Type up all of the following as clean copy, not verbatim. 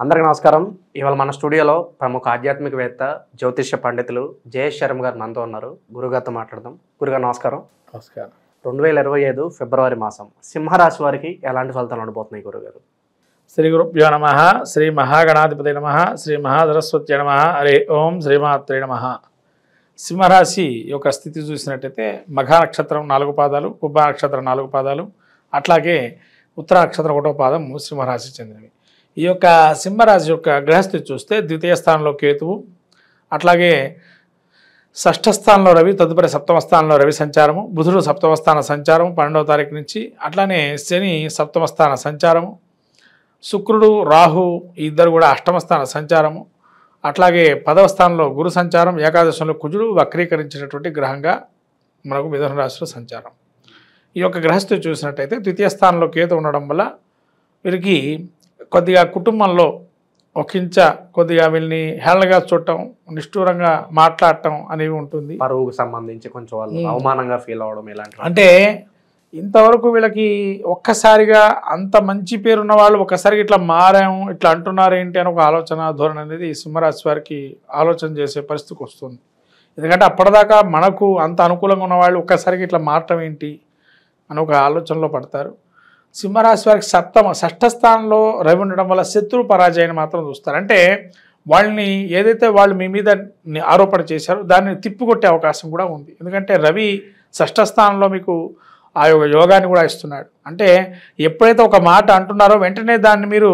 అందరికీ నమస్కారం. ఇవాళ మన స్టూడియోలో ప్రముఖ ఆధ్యాత్మికవేత్త జ్యోతిష్య పండితులు జయేష్ శర్మ గారు మనతో ఉన్నారు. గురుగారితో మాట్లాడదాం. గురుగారు నమస్కారం. నమస్కారం. 2025 ఫిబ్రవరి మాసం సింహరాశి వారికి ఎలాంటి ఫలితాలు ఉండబోతున్నాయి గురుగారు? శ్రీ గురుభ్యో నమః. శ్రీ మహాగణాధిపతి నమః. శ్రీ మహాసరస్వతి నమః. హరి ఓం శ్రీమాత్రే నమః. సింహరాశి యొక్క స్థితి చూసినట్టయితే మఘ నక్షత్రం 4 పాదాలు, కుబ్బ నక్షత్రం 4 పాదాలు, అట్లాగే ఉత్తర నక్షత్రం 1వ పాదం సింహరాశి చెందినవి. ఈ యొక్క సింహరాశి యొక్క గ్రహస్థితి చూస్తే ద్వితీయ స్థానంలో కేతువు, అట్లాగే షష్ఠ స్థానంలో రవి, తదుపరి సప్తమ స్థానంలో రవి సంచారము, బుధుడు సప్తమ స్థాన సంచారము 12వ తారీఖు నుంచి, అట్లానే శని సప్తమ స్థాన సంచారము, శుక్రుడు రాహు ఇద్దరు కూడా అష్టమ స్థాన సంచారము, అట్లాగే 10వ స్థానంలో గురు సంచారం, ఏకాదశంలో కుజుడు వక్రీకరించినటువంటి గ్రహంగా మనకు మిథున రాశిలో సంచారం. ఈ యొక్క గ్రహస్థితి చూసినట్టయితే ద్వితీయ స్థానంలో కేతు ఉండడం వల్ల వీరికి కొద్దిగా కుటుంబంలో ఒకంచ కొద్దిగా వీళ్ళని హేళనగా చూడటం, నిష్ఠూరంగా మాట్లాడటం అనేవి ఉంటుంది. పరువుకు సంబంధించి కొంచెం వాళ్ళు అవమానంగా ఫీల్ అవ్వడం ఇలాంటి అంటే ఇంతవరకు వీళ్ళకి ఒక్కసారిగా అంత మంచి పేరున్న వాళ్ళు ఒక్కసారిగా ఇట్లా మారాము, ఇట్లా అంటున్నారు ఏంటి అని ఒక ఆలోచన ధోరణి అనేది ఈ సింహరాశి వారికి ఆలోచన చేసే పరిస్థితికి వస్తుంది. ఎందుకంటే అప్పటిదాకా మనకు అంత అనుకూలంగా ఉన్న వాళ్ళు ఒక్కసారిగా ఇట్లా మారటం ఏంటి అని ఒక ఆలోచనలో పడతారు. సింహరాశి వారికి షష్ఠ స్థానంలో రవి ఉండడం వల్ల శత్రు పరాజయాన్ని మాత్రం చూస్తారు. అంటే వాళ్ళని ఏదైతే వాళ్ళు మీ మీద ఆరోపణ చేశారో దాన్ని తిప్పికొట్టే అవకాశం కూడా ఉంది. ఎందుకంటే రవి షష్ఠ స్థానంలో మీకు ఆ యొక్క యోగాన్ని కూడా ఇస్తున్నాడు. అంటే ఎప్పుడైతే ఒక మాట అంటున్నారో వెంటనే దాన్ని మీరు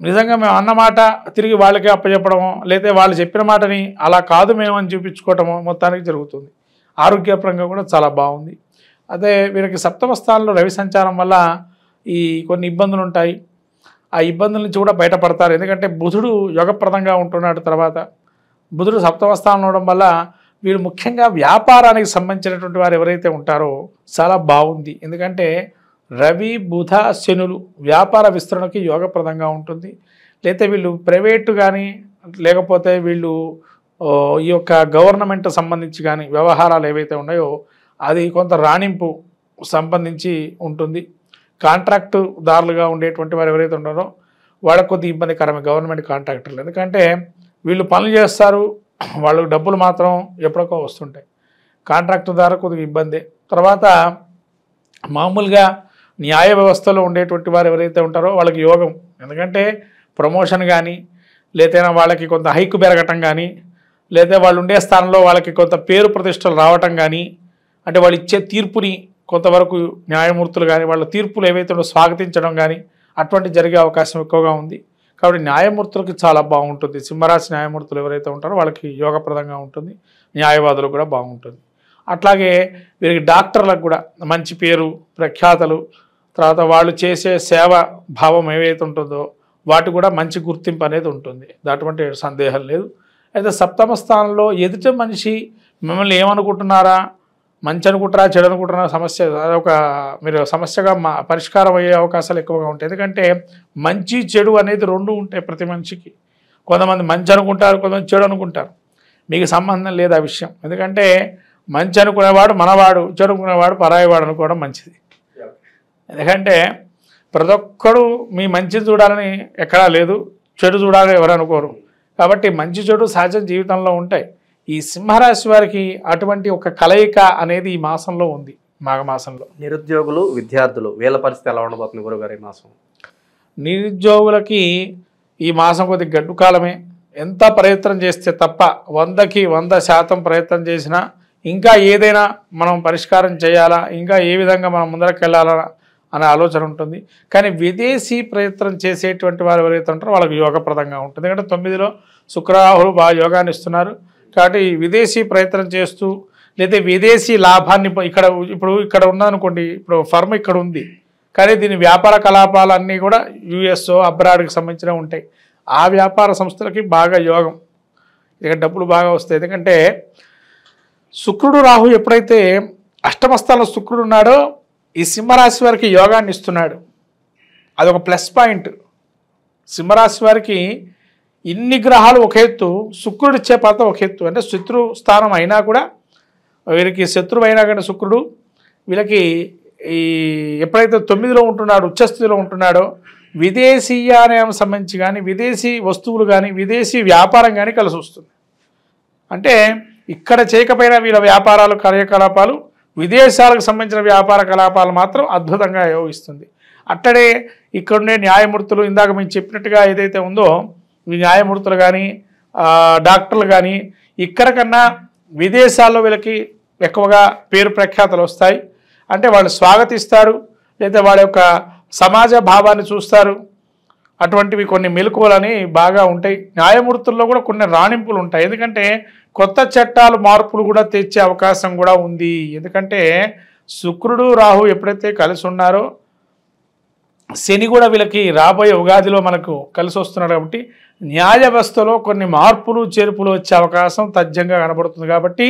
నిజంగా మేము అన్నమాట తిరిగి వాళ్ళకే అప్పచెప్పడమో, లేదా వాళ్ళు చెప్పిన మాటని అలా కాదు మేము అని చూపించుకోవటమో మొత్తానికి జరుగుతుంది. ఆరోగ్యపరంగా కూడా చాలా బాగుంది. అదే వీరికి సప్తమ స్థానంలో రవి సంచారం వల్ల ఈ కొన్ని ఇబ్బందులు ఉంటాయి. ఆ ఇబ్బందుల నుంచి కూడా బయటపడతారు. ఎందుకంటే బుధుడు యోగప్రదంగా ఉంటున్నాడు. తర్వాత బుధుడు సప్తమ స్థానంలో ఉండడం వల్ల వీళ్ళు ముఖ్యంగా వ్యాపారానికి సంబంధించినటువంటి వారు ఎవరైతే ఉంటారో చాలా బాగుంది. ఎందుకంటే రవి బుధ శనులు వ్యాపార విస్తరణకి యోగప్రదంగా ఉంటుంది. లేకపోతే వీళ్ళు ప్రైవేటు కానీ లేకపోతే వీళ్ళు ఈ యొక్క గవర్నమెంట్ సంబంధించి కానీ వ్యవహారాలు ఏవైతే ఉన్నాయో అది కొంత రాణింపు సంబంధించి ఉంటుంది. కాంట్రాక్టుదారులుగా ఉండేటువంటి వారు ఎవరైతే ఉన్నారో వాళ్ళకు కొద్ది ఇబ్బందికరమే గవర్నమెంట్ కాంట్రాక్టర్లు. ఎందుకంటే వీళ్ళు పనులు చేస్తారు, వాళ్ళు డబ్బులు మాత్రం ఎప్పటికో వస్తుంటాయి. కాంట్రాక్టుదారు కొద్దిగా ఇబ్బంది. తర్వాత మామూలుగా న్యాయ వ్యవస్థలో ఉండేటువంటి వారు ఎవరైతే ఉంటారో వాళ్ళకి యోగం. ఎందుకంటే ప్రమోషన్ కానీ లేదైనా వాళ్ళకి కొంత హైకు పెరగటం కానీ, లేదా వాళ్ళు ఉండే స్థానంలో వాళ్ళకి కొంత పేరు ప్రతిష్టలు రావటం కానీ, అంటే వాళ్ళు ఇచ్చే తీర్పుని కొంతవరకు న్యాయమూర్తులు కానీ వాళ్ళ తీర్పులు ఏవైతే స్వాగతించడం కానీ అటువంటి జరిగే అవకాశం ఎక్కువగా ఉంది. కాబట్టి న్యాయమూర్తులకి చాలా బాగుంటుంది. సింహరాశి న్యాయమూర్తులు ఎవరైతే ఉంటారో వాళ్ళకి యోగప్రదంగా ఉంటుంది. న్యాయవాదులకు కూడా బాగుంటుంది. అట్లాగే వీరికి డాక్టర్లకు కూడా మంచి పేరు ప్రఖ్యాతలు, తర్వాత వాళ్ళు చేసే సేవా భావం ఏవైతే ఉంటుందో వాటి కూడా మంచి గుర్తింపు అనేది ఉంటుంది. అటువంటి సందేహం లేదు. అయితే సప్తమ స్థానంలో ఎదుటి మనిషి మిమ్మల్ని ఏమనుకుంటున్నారా, మంచి అనుకుంటారా చెడు అనుకుంటారా సమస్య అదొక మీరు సమస్యగా పరిష్కారం అయ్యే అవకాశాలు ఎక్కువగా ఉంటాయి. ఎందుకంటే మంచి చెడు అనేది రెండు ఉంటాయి ప్రతి మనిషికి. కొంతమంది మంచి అనుకుంటారు, కొంతమంది చెడు అనుకుంటారు. మీకు సంబంధం లేదు ఆ విషయం. ఎందుకంటే మంచి అనుకునేవాడు మనవాడు, చెడు అనుకునేవాడు పరాయివాడు అనుకోవడం మంచిది. ఎందుకంటే ప్రతి ఒక్కడు మీ మంచిని చూడాలని ఎక్కడా లేదు, చెడు చూడాలని ఎవరు అనుకోరు. కాబట్టి మంచి చెడు సహజ జీవితంలో ఉంటాయి. ఈ సింహరాశి వారికి అటువంటి ఒక కలయిక అనేది ఈ మాసంలో ఉంది. మాఘమాసంలో నిరుద్యోగులు విద్యార్థులు వీళ్ళ పరిస్థితి ఎలా ఉండబోతుంది గురుగారు ఈ మాసం? నిరుద్యోగులకి ఈ మాసం కొద్ది గడ్డు కాలమే. ఎంత ప్రయత్నం చేస్తే తప్ప 100కి 100% ప్రయత్నం చేసినా ఇంకా ఏదైనా మనం పరిష్కారం చేయాలా, ఇంకా ఏ విధంగా మనం ముందరకు వెళ్ళాలా అనే ఆలోచన ఉంటుంది. కానీ విదేశీ ప్రయత్నం చేసేటువంటి వారు ఎవరైతే ఉంటారో వాళ్ళకి యోగప్రదంగా ఉంటుంది. ఎందుకంటే 9లో శుక్రరాహులు బాగా యోగాన్ని ఇస్తున్నారు. కాబట్టి విదేశీ ప్రయత్నం చేస్తూ లేదా విదేశీ లాభాన్ని ఇక్కడ ఉన్నదనుకోండి, ఇప్పుడు ఫర్మ్ ఇక్కడ ఉంది కానీ దీని వ్యాపార కలాపాలన్నీ కూడా యుఎస్ అబ్రాడ్కి సంబంధించినవి ఉంటాయి. ఆ వ్యాపార సంస్థలకి బాగా యోగం, ఇక డబ్బులు బాగా వస్తాయి. ఎందుకంటే శుక్రుడు రాహు ఎప్పుడైతే అష్టమ స్థానంలో శుక్రుడు ఉన్నాడో ఈ సింహరాశి వారికి యోగాన్ని ఇస్తున్నాడు. అదొక ప్లస్ పాయింట్. సింహరాశి వారికి ఇన్ని గ్రహాలు ఒక ఎత్తు, శుక్రుడు ఇచ్చే పాత్ర ఒక ఎత్తు. అంటే శత్రు స్థానం అయినా కూడా వీరికి శత్రువు అయినా కానీ శుక్రుడు వీళ్ళకి ఈ ఎప్పుడైతే 9లో ఉంటున్నాడో ఉచ్చస్థితిలో ఉంటున్నాడో విదేశీయానం సంబంధించి కానీ విదేశీ వస్తువులు కానీ విదేశీ వ్యాపారం కానీ కలిసి వస్తుంది. అంటే ఇక్కడ చేయకపోయినా వీళ్ళ వ్యాపారాలు కార్యకలాపాలు విదేశాలకు సంబంధించిన వ్యాపార కలాపాలు మాత్రం అద్భుతంగా యోగిస్తుంది. అట్టడే ఇక్కడుండే న్యాయమూర్తులు ఇందాక మేము చెప్పినట్టుగా ఏదైతే ఉందో ఈ న్యాయమూర్తులు కానీ డాక్టర్లు కానీ ఇక్కడ కన్నా విదేశాల్లో వీళ్ళకి ఎక్కువగా పేరు ప్రఖ్యాతలు వస్తాయి. అంటే వాళ్ళు స్వాగతిస్తారు, లేదా వాళ్ళ యొక్క సమాజ భావాన్ని చూస్తారు. అటువంటివి కొన్ని మెలకువలని బాగా ఉంటాయి. న్యాయమూర్తుల్లో కూడా కొన్ని రాణింపులు ఉంటాయి. ఎందుకంటే కొత్త చట్టాలు మార్పులు కూడా తెచ్చే అవకాశం కూడా ఉంది. ఎందుకంటే శుక్రుడు రాహు ఎప్పుడైతే కలిసి ఉన్నారో శని కూడా వీళ్ళకి రాబోయే ఉగాదిలో మనకు కలిసి వస్తున్నాడు. కాబట్టి న్యాయ వ్యవస్థలో కొన్ని మార్పులు చేర్పులు వచ్చే అవకాశం తథ్యంగా కనబడుతుంది. కాబట్టి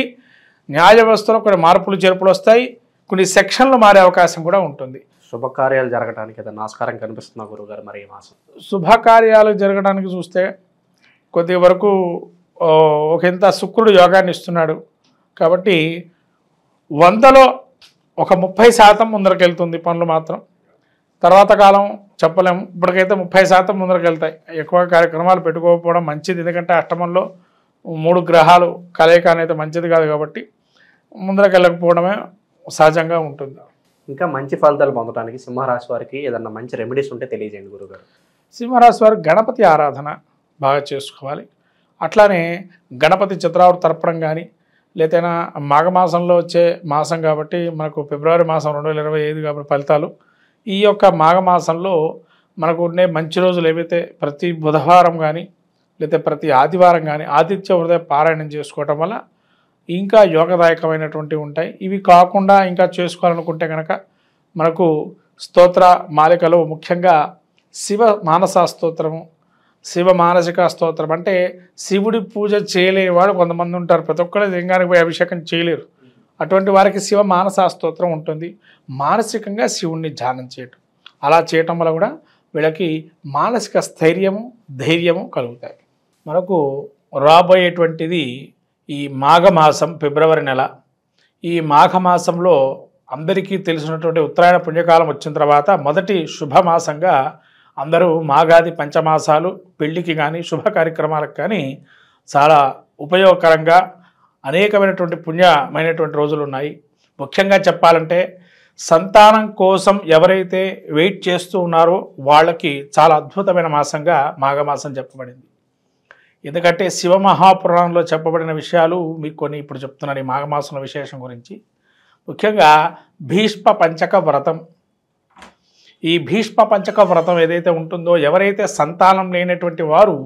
న్యాయ వ్యవస్థలో కొన్ని మార్పులు చేర్పులు వస్తాయి, కొన్ని సెక్షన్లు మారే అవకాశం కూడా ఉంటుంది. శుభకార్యాలు జరగడానికి ఏదైనా ఆస్కారం కనిపిస్తుందా గురువుగారు మరి ఈ మాసం? శుభకార్యాలు జరగడానికి చూస్తే కొద్ది వరకు ఒకంత శుక్రుడు యోగాన్ని ఇస్తున్నాడు. కాబట్టి 100లో ఒక 30% ముందరకెళ్తుంది పనులు మాత్రం. తర్వాత కాలం చెప్పలేము. ఇప్పటికైతే 30% ముందరకెళ్తాయి. ఎక్కువ కార్యక్రమాలు పెట్టుకోకపోవడం మంచిది. ఎందుకంటే అష్టమంలో 3 గ్రహాలు కలయిక అనేది మంచిది కాదు. కాబట్టి ముందరకెళ్ళకపోవడమే సహజంగా ఉంటుంది. ఇంకా మంచి ఫలితాలు పొందడానికి సింహరాశి వారికి ఏదన్నా మంచి రెమెడీస్ ఉంటే తెలియజేయండి గురుగారు. సింహరాశి వారు గణపతి ఆరాధన బాగా చేసుకోవాలి. అట్లానే గణపతి చిత్రావృత తర్పణం కానీ లేదైనా మాఘమాసంలో వచ్చే మాసం కాబట్టి మనకు ఫిబ్రవరి మాసం 2025 కాబట్టి ఫలితాలు ఈ యొక్క మాఘమాసంలో మనకు ఉండే మంచి రోజులు ఏవైతే ప్రతి బుధవారం కానీ లేదా ప్రతి ఆదివారం కానీ ఆదిత్య హృదయ పారాయణం చేసుకోవటం వల్ల ఇంకా యోగదాయకమైనటువంటివి ఉంటాయి. ఇవి కాకుండా ఇంకా చేసుకోవాలనుకుంటే కనుక మనకు స్తోత్ర మాలికలు ముఖ్యంగా శివ మానస స్తోత్రము, శివ మానసిక స్తోత్రం. అంటే శివుడి పూజ చేయలేని వాడు కొంతమంది ఉంటారు. ప్రతి ఒక్కరు లింగానికి పోయి అభిషేకం చేయలేరు. అటువంటి వారికి శివ మానస స్తోత్రం ఉంటుంది. మానసికంగా శివుణ్ణి ధ్యానం చేయటం, అలా చేయటం వల్ల కూడా వీళ్ళకి మానసిక స్థైర్యము ధైర్యము కలుగుతాయి. మనకు రాబోయేటువంటిది ఈ మాఘమాసం ఫిబ్రవరి నెల. ఈ మాఘమాసంలో అందరికీ తెలిసినటువంటి ఉత్తరాయణ పుణ్యకాలం వచ్చిన తర్వాత మొదటి శుభమాసంగా అందరూ మాఘాది పంచమాసాలు పెళ్లికి కానీ శుభ కార్యక్రమాలకు కానీ చాలా ఉపయోగకరంగా అనేకమైనటువంటి పుణ్యమైనటువంటి రోజులు ఉన్నాయి. ముఖ్యంగా చెప్పాలంటే సంతానం కోసం ఎవరైతే వెయిట్ చేస్తూ ఉన్నారో వాళ్ళకి చాలా అద్భుతమైన మాసంగా మాఘమాసం చెప్పబడింది. ఎందుకంటే శివమహాపురాణంలో చెప్పబడిన విషయాలు మీకు కొన్ని ఇప్పుడు చెప్తున్నాను ఈ మాఘమాసంలో విశేషం గురించి. ముఖ్యంగా భీష్మ పంచక వ్రతం. ఈ భీష్మ పంచక వ్రతం ఏదైతే ఉంటుందో ఎవరైతే సంతానం లేనటువంటి వారు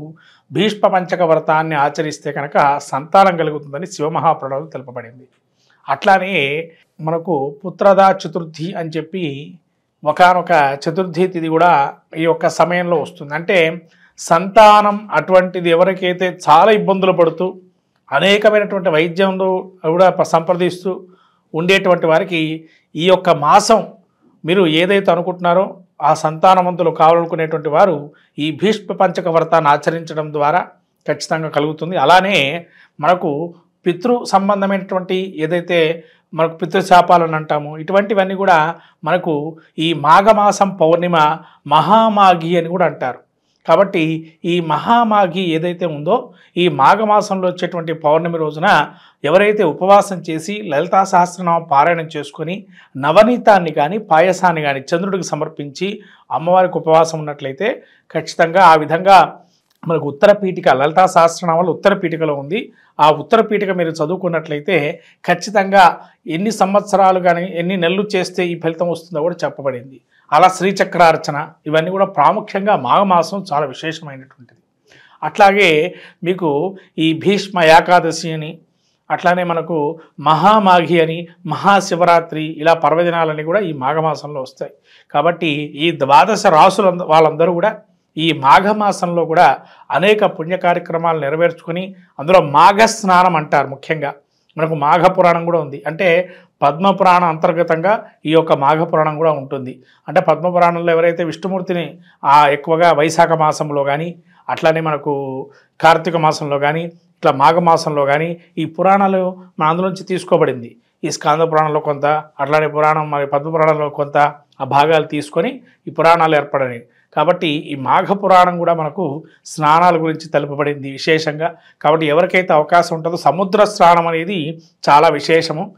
భీష్మ పంచక వ్రతాన్ని ఆచరిస్తే కనుక సంతానం కలుగుతుందని శివమహాపురాణంలో తెలుపబడింది. అట్లానే మనకు పుత్రదా చతుర్థి అని చెప్పి ఒకానొక చతుర్థి తిథి కూడా ఈ యొక్క సమయంలో వస్తుంది. అంటే సంతానం అటువంటిది ఎవరికైతే చాలా ఇబ్బందులు పడుతూ అనేకమైనటువంటి వైద్యంలో కూడా సంప్రదిస్తూ ఉండేటువంటి వారికి ఈ యొక్క మాసం మీరు ఏదైతే అనుకుంటున్నారో ఆ సంతానవంతులు కావాలనుకునేటువంటి వారు ఈ భీష్మ పంచక వ్రతాన్ని ఆచరించడం ద్వారా ఖచ్చితంగా కలుగుతుంది. అలానే మనకు పితృ సంబంధమైనటువంటి ఏదైతే మనకు పితృశాపాలను అంటాము ఇటువంటివన్నీ కూడా మనకు ఈ మాఘమాసం పౌర్ణిమ మహామాఘి అని కూడా అంటారు. కాబట్టి ఈ మహామాఘి ఏదైతే ఉందో ఈ మాఘమాసంలో వచ్చేటువంటి పౌర్ణమి రోజున ఎవరైతే ఉపవాసం చేసి లలితా సహస్రనామ పారాయణం చేసుకొని నవనీతాన్ని కానీ పాయసాన్ని కానీ చంద్రుడికి సమర్పించి అమ్మవారికి ఉపవాసం ఉన్నట్లయితే ఖచ్చితంగా ఆ విధంగా మనకు ఉత్తర పీఠిక లలితా సహస్రనామాలు ఉత్తర పీఠికలో ఉంది. ఆ ఉత్తర పీఠిక మీరు చదువుకున్నట్లయితే ఖచ్చితంగా ఎన్ని సంవత్సరాలు కానీ ఎన్ని నెలలు చేస్తే ఈ ఫలితం వస్తుందో కూడా చెప్పబడింది. అలా శ్రీచక్రార్చన ఇవన్నీ కూడా ప్రాముఖ్యంగా మాఘమాసం చాలా విశేషమైనటువంటిది. అట్లాగే మీకు ఈ భీష్మ ఏకాదశి అని అట్లానే మనకు మహామాఘి అని మహాశివరాత్రి ఇలా పర్వదినాలని కూడా ఈ మాఘమాసంలో వస్తాయి. కాబట్టి ఈ 12 రాసుల వాళ్ళందరూ కూడా ఈ మాఘమాసంలో కూడా అనేక పుణ్య కార్యక్రమాలు నెరవేర్చుకొని అందులో మాఘ స్నానం అంటారు. ముఖ్యంగా మనకు మాఘ పురాణం కూడా ఉంది. అంటే పద్మపురాణం అంతర్గతంగా ఈ యొక్క మాఘ పురాణం కూడా ఉంటుంది. అంటే పద్మపురాణంలో ఎవరైతే విష్ణుమూర్తిని ఎక్కువగా వైశాఖ మాసంలో కానీ అట్లానే మనకు కార్తీక మాసంలో కానీ ఇట్లా మాఘమాసంలో కానీ ఈ పురాణాలు మన అందులోంచి తీసుకోబడింది. ఈ స్కాంద పురాణంలో కొంత అట్లానే పురాణం మరి పద్మపురాణంలో కొంత ఆ భాగాలు తీసుకొని ఈ పురాణాలు ఏర్పడని. కాబట్టి ఈ మాఘ పురాణం కూడా మనకు స్నానాల గురించి తెలుపబడింది విశేషంగా. కాబట్టి ఎవరికైతే అవకాశం ఉంటుందో సముద్ర స్నానం అనేది చాలా విశేషము.